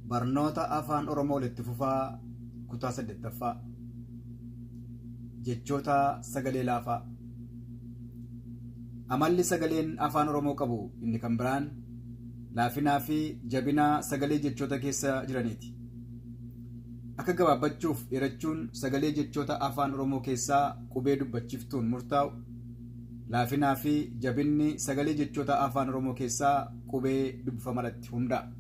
Barnoota Afaan Oromoo walitti fufaa kutaa 8ffaa. Jechoota sagalee laafaa. Amalli sagaleen Afaan Oromoo qabu inni kan biraan laafinaa fi jabinaa sagalee jechoota keessa jiraniiti. Akka gabaabbachuuf dheerachuun sagalee jechoota Afaan Oromoo keessaa qubee dubbachiftuun murtaa'u, laafinaa fi jabinni sagalee jechoota Afaan Oromoo keessaa qubee dubbifamarratti hundaa'a.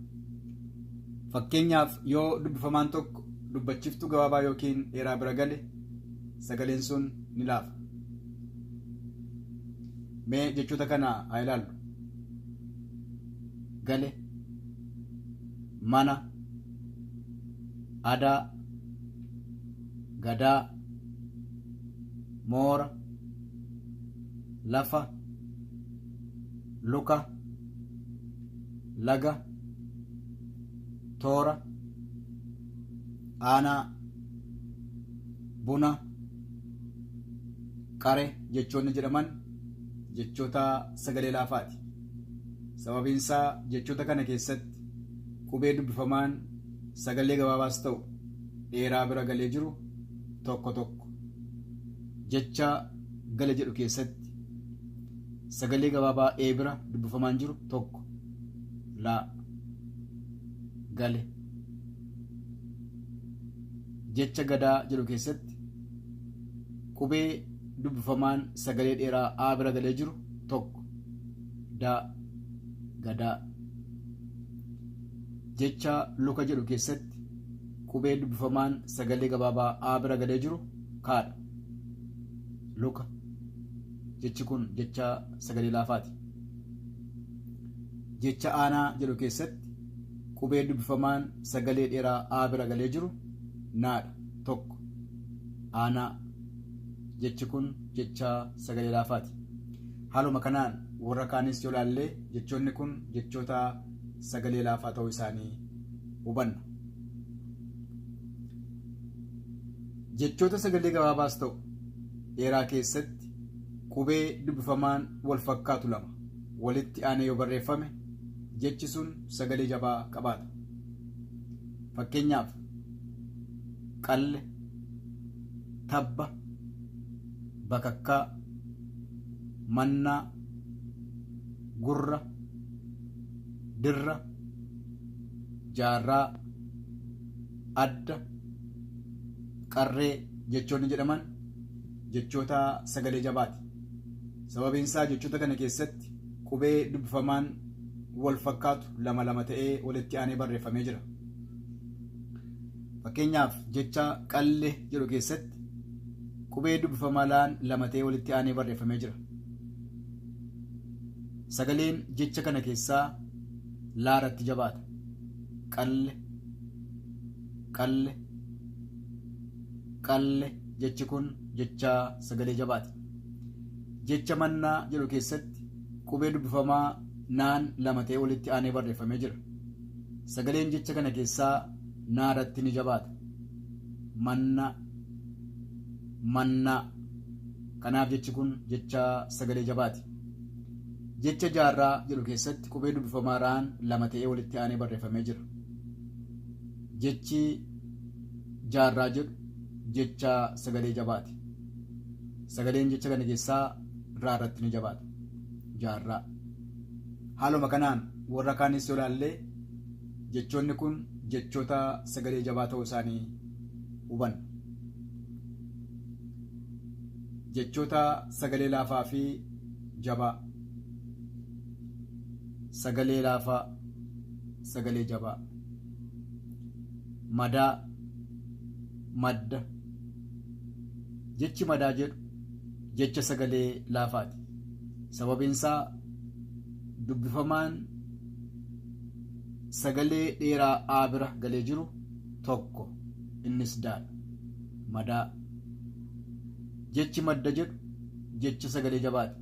Fakkeenyaaf yoo dubbifamaan tokko dubbachiftuu gabaabaa yookiin dheeraa bira gale sagaleen sun ni laafa. Mee jechoota kana haa ilaallu. Gale, mana, adaa, gadaa, moora, lafa, luka, laga, toora, aanaa, buna, qare jechoonni jedhaman jechoota sagalee laafaati. Sababiin isaa jechoota kana keessatti qubee dubbifamaan sagalee gabaabaas ta'u dheeraa bira galee jiru tokko tokko. Jecha gale jedhu keessatti sagalee gabaabaa ee bira dubbifamaan jiru tokko laa gale. Jecha gadaa jedhu keessatti qubee dubbifamaan sagalee dheeraa aa bira galee jiru tokko daa gadaa. Jecha luka jedhu keessatti qubee dubbifamaan sagalee gabaabaa aa bira galee jiru kaadha luka. Jechi kun jecha sagalee laafaati. Jecha aanaa jedhu keessatti qubee dubbifamaan sagalee dheeraa aa bira galee jiru naadha tokko aanaa. Jechi kun jecha sagalee laafaati. Haaluma kanaan warra kaanis yoo ilaalle jechoonni kun jechoota sagalee laafaa ta'uu isaanii hubanna. Jechoota sagalee gabaabaas ta'u dheeraa keessatti qubee dubbifamaan wal fakkaatu lama walitti aanee yoo barreeffame jechi sun sagalee jabaa qabaata. Fakkeenyaaf qalle, tabba, bakakkaa, mannaa, gurra, dirra, jaarraa, adda, qarree jechoonni jedhaman jechoota sagalee jabaati. Sababiin isaa jechoota kana keessatti qubee dubbifamaan wal fakkaatu lama lama ta'ee walitti aanee barreeffamee jira. Fakkeenyaaf jecha qalle jedhu keessatti qubee dubbifamaan lama ta'ee walitti aanee barreeffamee jira. Sagaleen jecha kana keessaa laaratti jabaata. Qalle, qalle, qalle jechi kun jecha sagalee jabaati. Jecha mannaa jedhu keessatti qubee dubbifamaa naan lama ta'ee walitti aanee barreeffamee jira. Sagaleen jecha kana keessaa naaratti ni jabaata. Manna, mannaa. Kanaaf jechi kun jecha sagalee jabaati. Jecha jaarraa jedhu keessatti qubee dubbifamaa raan lama ta'ee walitti aanee barreeffamee jira. Jechi jaarraa jedhu jecha sagalee jabaati. Sagaleen jecha kana keessaa raarratti ni jabaata. Jaarraa. Haaluma kanaan warra kaanis yoo ilaalle jechoonni kun jechoota sagalee jabaa ta'uu isaanii hubanna. Jechoota sagalee laafaa fi jabaa. Sagalee laafaa, sagalee jabaa. Madaa, madda. Jechi madaa jedhu jecha sagalee laafaati. Sababiin isaa dubbifamaan sagalee dheeraa aa bira galee jiru tokko innis daadha. Madaa. Jechi madda jedhu jecha sagalee jabaati.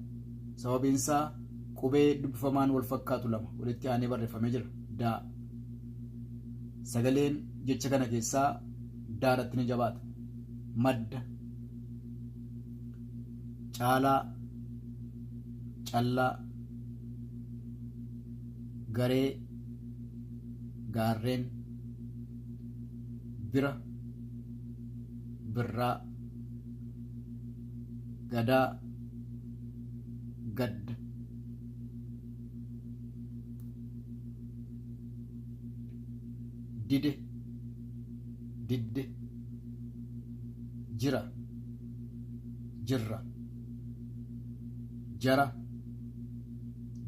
Sababiin isaa qubee dubbifamaan wal fakkaatu lama walitti aanee barreeffamee jira. Daa. Sagaleen jecha kana keessaa daaratti ni jabaata. Madda. Caalaa, callaa, garee, gaarreen, bira, birraa, gadaa, gadda, dide, didde, jira, jirra, jara,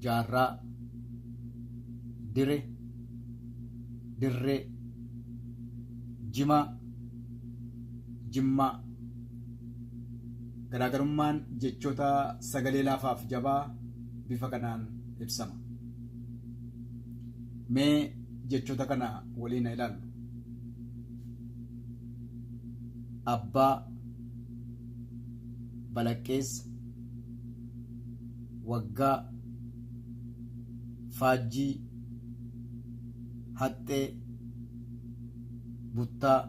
jaarraa, dire, dirree, jimaa, jimmaa. Garaagarummaan jechoota sagalee laafaaf jabaa bifa kanaan ibsama. Mee jechoota kana waliin ilaallu. Abbaa, balaqqeessa, waggaa, faajjii, haxxee, buttaa,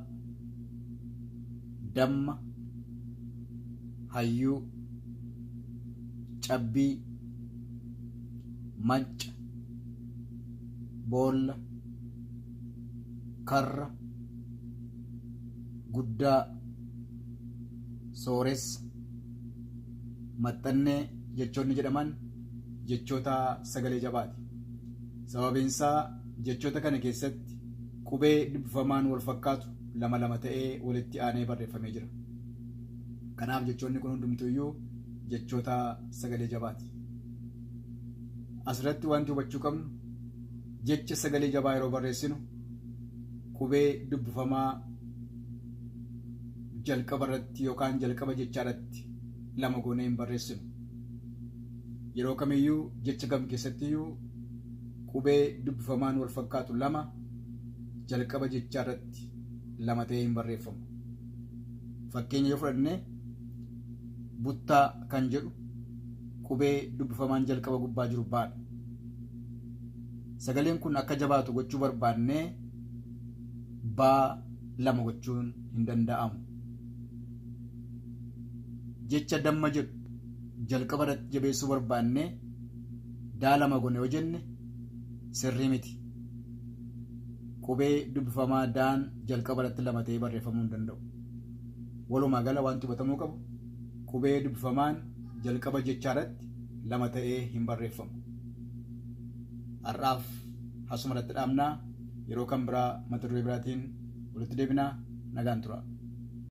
damma, hayyuu, cabbii, macca, boolla, karra, guddaa, sooressa, maxxannee jechoonni jedhaman jechoota sagalee jabaati. Sababiin isaa jechoota kana keessatti qubee dubbifamaan wal fakkaatu lama lama ta'ee walitti aanee barreeffamee jira. Kanaaf jechoonni kun hundumtuuyyuu jechoota sagalee jabaati. Asirratti wanti hubachuu qabnu jecha sagalee jabaa yeroo barreessinu qubee dubbifamaa jalqaba irratti yookaan jalqaba jechaa irratti lama goonee hin barreessinu. Yeroo kamiyyuu jecha kam keessattiyyuu qubee dubbifamaan wal fakkaatu lama jalqaba jechaa irratti lama ta'ee hin barreeffamu. Fakkeenya yoo fudhanne buttaa kan jedhu qubee dubbifamaan jalqaba gubbaa jiru baadha. Sagaleen kun akka jabaatu gochuu barbaannee baa lama gochuun hin danda'amu. Jecha damma jedhu jalqaba irratti jabeessuu barbaannee daa lama goone yoo jenne sirrii miti. Qubee dubbifamaa daan jalqaba irratti lama ta'ee barreeffamuu hin danda'u. Walumaa gala wanti hubatamuu qabu qubee dubbifamaan jalqaba jechaa irratti lama ta'ee hin barreeffamu. Har'aaf asuma irratti dhaabnaa. Yeroo kan biraa mata duree biraatiin walitti deebinaa. Nagaan tura.